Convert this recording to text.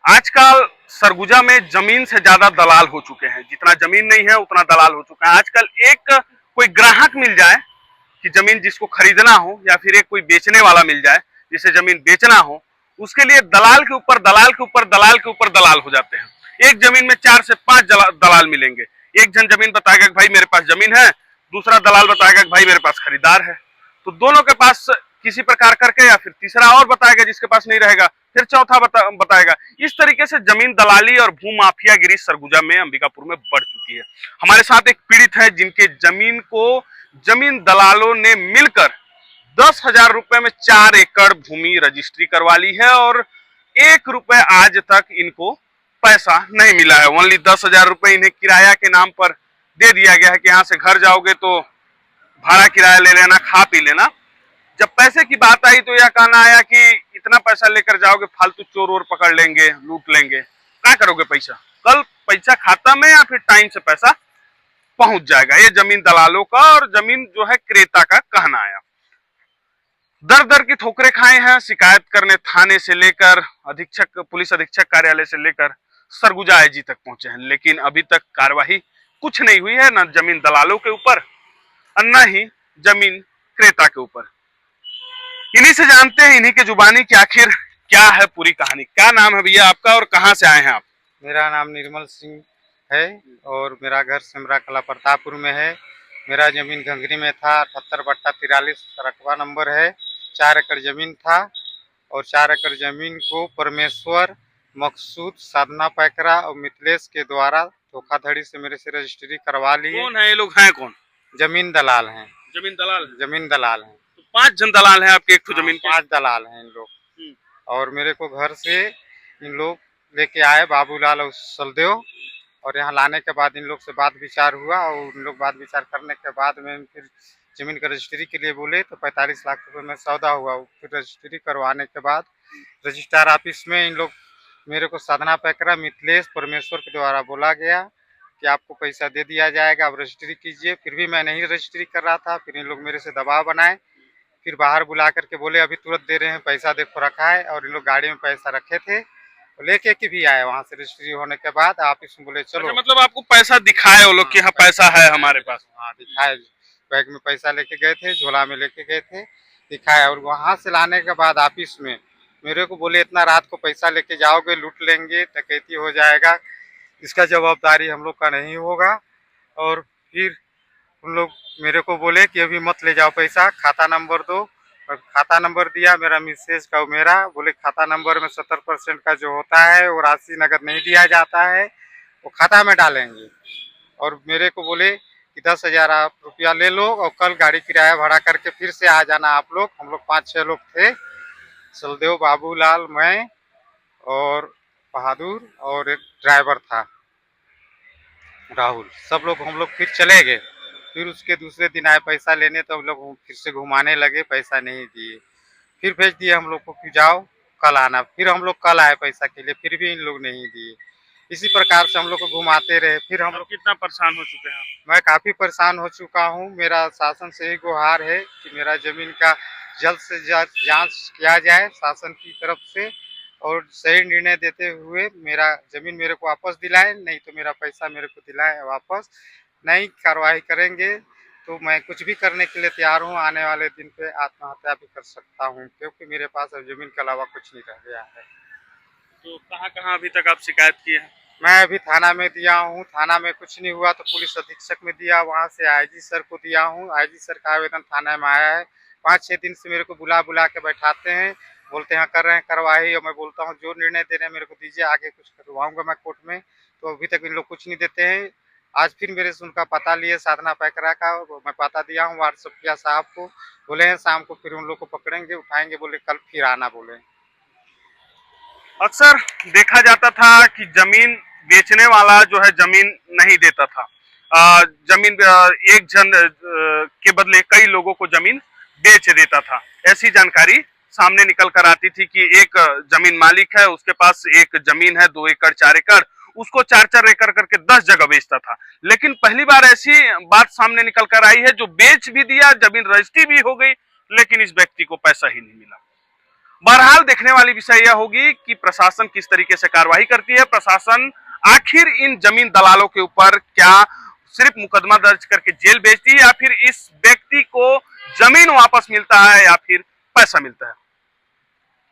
आजकल सरगुजा में जमीन से ज्यादा दलाल हो चुके हैं। जितना जमीन नहीं है उतना दलाल हो चुका है। आजकल एक कोई ग्राहक मिल जाए कि जमीन जिसको खरीदना हो, या फिर एक कोई बेचने वाला मिल जाए जिसे जमीन बेचना हो, उसके लिए दलाल के ऊपर दलाल के ऊपर दलाल के ऊपर दलाल हो जाते हैं। एक जमीन में 4 से 5 दलाल मिलेंगे। एक जन जमीन बताएगा कि भाई मेरे पास जमीन है, दूसरा दलाल बताएगा कि भाई मेरे पास खरीदार है। तो दोनों के पास किसी प्रकार करके, या फिर तीसरा और बताएगा जिसके पास नहीं रहेगा, फिर चौथा बताएगा। इस तरीके से जमीन दलाली और भू माफियागिरी सरगुजा में, अंबिकापुर में बढ़ चुकी है। हमारे साथ एक पीड़ित है जिनके जमीन को जमीन दलालों ने मिलकर 10,000 रुपए में 4 एकड़ भूमि रजिस्ट्री करवा ली है, और 1 रुपए आज तक इनको पैसा नहीं मिला है। ओनली 10,000 रुपए इन्हें किराया के नाम पर दे दिया गया है कि यहाँ से घर जाओगे तो भाड़ा किराया ले लेना, खा पी लेना। जब पैसे की बात आई तो यह कहना आया कि इतना पैसा लेकर जाओगे फालतू चोर वोर पकड़ लेंगे, लूट लेंगे। क्या करोगे पैसा? कल पैसा खाता में या फिर टाइम से पैसा पहुंच जाएगा। ये जमीन दलालों का और जमीन जो है क्रेता का कहना आया। दर दर की ठोकरें खाए हैं। शिकायत करने थाने से लेकर अधीक्षक, पुलिस अधीक्षक कार्यालय से लेकर सरगुजा आईजी तक पहुंचे हैं, लेकिन अभी तक कार्रवाई कुछ नहीं हुई है, न जमीन दलालों के ऊपर और न ही जमीन क्रेता के ऊपर। इन्हीं से जानते हैं, इन्हीं के जुबानी की आखिर क्या है पूरी कहानी। क्या नाम है भैया आपका और कहाँ से आए हैं आप? मेरा नाम निर्मल सिंह है और मेरा घर सिमरा कला प्रतापपुर में है। मेरा जमीन घंगरी में था, 78/43 रकबा नंबर है। 4 एकड़ जमीन था और 4 एकड़ जमीन को परमेश्वर, मकसूद, साधना पैकरा और मिथिलेश के द्वारा धोखाधड़ी से मेरे से रजिस्ट्री करवा ली। कौन है ये लोग? हैं कौन? जमीन दलाल हैं। जमीन दलाल? जमीन दलाल हैं। तो 5 जन दलाल हैं आपके एक तो जमीन के? 5 दलाल हैं इन लोग। और मेरे को घर से इन लोग लेके आए, बाबूलाल और सलदेव, और यहाँ लाने के बाद इन लोग से बात विचार हुआ और इन लोग बात विचार करने के बाद में फिर जमीन का रजिस्ट्री के लिए बोले तो 45 लाख रुपए में सौदा हुआ। फिर रजिस्ट्री करवाने के बाद रजिस्ट्रार ऑफिस में इन लोग मेरे को साधना पैकरा, मिथिलेश, परमेश्वर के द्वारा बोला गया कि आपको पैसा दे दिया जाएगा, आप रजिस्ट्री कीजिए। फिर भी मैं नहीं रजिस्ट्री कर रहा था। फिर इन लोग मेरे से दबाव बनाए, फिर बाहर बुला करके बोले अभी तुरंत दे रहे हैं, पैसा देखो रखा है। और इन लोग गाड़ी में पैसा रखे थे, लेके के भी आए। वहां से रजिस्ट्री होने के बाद ऑफिस में बोले चलो। अच्छा, मतलब आपको पैसा दिखाए वो लोग कि हाँ पैसा है हमारे पास? हाँ दिखाए, बैग में पैसा लेके गए थे, झोला में लेके गए थे, दिखाया। और वहां से लाने के बाद ऑफिस में मेरे को बोले इतना रात को पैसा लेके जाओगे, लूट लेंगे, डकैती हो जाएगा, इसका जवाबदारी हम लोग का नहीं होगा। और फिर उन लोग मेरे को बोले कि अभी मत ले जाओ पैसा, खाता नंबर दो। और खाता नंबर दिया मेरा, मिसेज का मेरा। बोले खाता नंबर में 70% का जो होता है वो राशि नगद नहीं दिया जाता है, वो खाता में डालेंगे। और मेरे को बोले कि 10,000 आप रुपया ले लो और कल गाड़ी किराया भाड़ा करके फिर से आ जाना आप लोग। हम लोग 5-6 लोग थे, सलदेव, बाबूलाल, मैं और बहादुर और एक ड्राइवर था राहुल। सब लोग हम लोग फिर चले गए। फिर उसके दूसरे दिन आए पैसा लेने, तो हम लोग फिर से घुमाने लगे, पैसा नहीं दिए। फिर भेज दिए हम लोग को कि जाओ कल आना। फिर हम लोग कल आए पैसा के लिए, फिर भी इन लोग नहीं दिए। इसी प्रकार से हम लोग को घुमाते रहे। फिर हम लोग कितना परेशान हो चुके हैं? मैं काफी परेशान हो चुका हूँ। मेरा शासन से ही गुहार है कि मेरा जमीन का जल्द से जल्द जांच किया जाए शासन की तरफ से, और सही निर्णय देते हुए मेरा जमीन मेरे को वापस दिलाए, नहीं तो मेरा पैसा मेरे को दिलाए वापस। नहीं कार्रवाई करेंगे तो मैं कुछ भी करने के लिए तैयार हूँ। आने वाले दिन पे आत्महत्या भी कर सकता हूँ, क्योंकि मेरे पास अब जमीन के अलावा कुछ नहीं रह गया है। तो कहाँ कहाँ अभी तक आप शिकायत किए हैं? मैं अभी थाना में दिया हूँ, थाना में कुछ नहीं हुआ तो पुलिस अधीक्षक में दिया, वहाँ से आईजी सर को दिया हूँ। आईजी सर का आवेदन थाना में आया है। 5-6 दिन से मेरे को बुला बुला के बैठाते हैं, बोलते हैं कर रहे हैं कार्रवाई, और मैं बोलता हूँ जो निर्णय दे रहे हैं मेरे को दीजिए, आगे कुछ करवाऊंगा मैं कोर्ट में। तो अभी तक इन लोग कुछ नहीं देते हैं। आज फिर मेरे से उनका पता लिए, साधना पैकरा का, मैं पता दिया हूँ, व्हाट्सअप किया साहब को। बोले हैं शाम को फिर उन लोग को पकड़ेंगे, उठाएंगे, बोले कल फिर आना बोले। अक्सर देखा जाता था कि जमीन बेचने वाला जो है जमीन नहीं देता था। जमीन एक जन के बदले कई लोगों को जमीन बेच देता था। ऐसी जानकारी सामने निकल कर आती थी कि एक जमीन मालिक है, उसके पास एक जमीन है 2 एकड़ 4 एकड़, उसको 4-4 एकड़ करके 10 जगह बेचता था। लेकिन पहली बार ऐसी बात सामने निकल कर आई है जो बेच भी दिया, जमीन रजिस्ट्री भी हो गई, लेकिन इस व्यक्ति को पैसा ही नहीं मिला। बहरहाल देखने वाली विषय यह होगी कि प्रशासन किस तरीके से कार्रवाई करती है। प्रशासन आखिर इन जमीन दलालों के ऊपर क्या सिर्फ मुकदमा दर्ज करके जेल भेजती है या फिर इस व्यक्ति को जमीन वापस मिलता है या फिर पैसा मिलता है।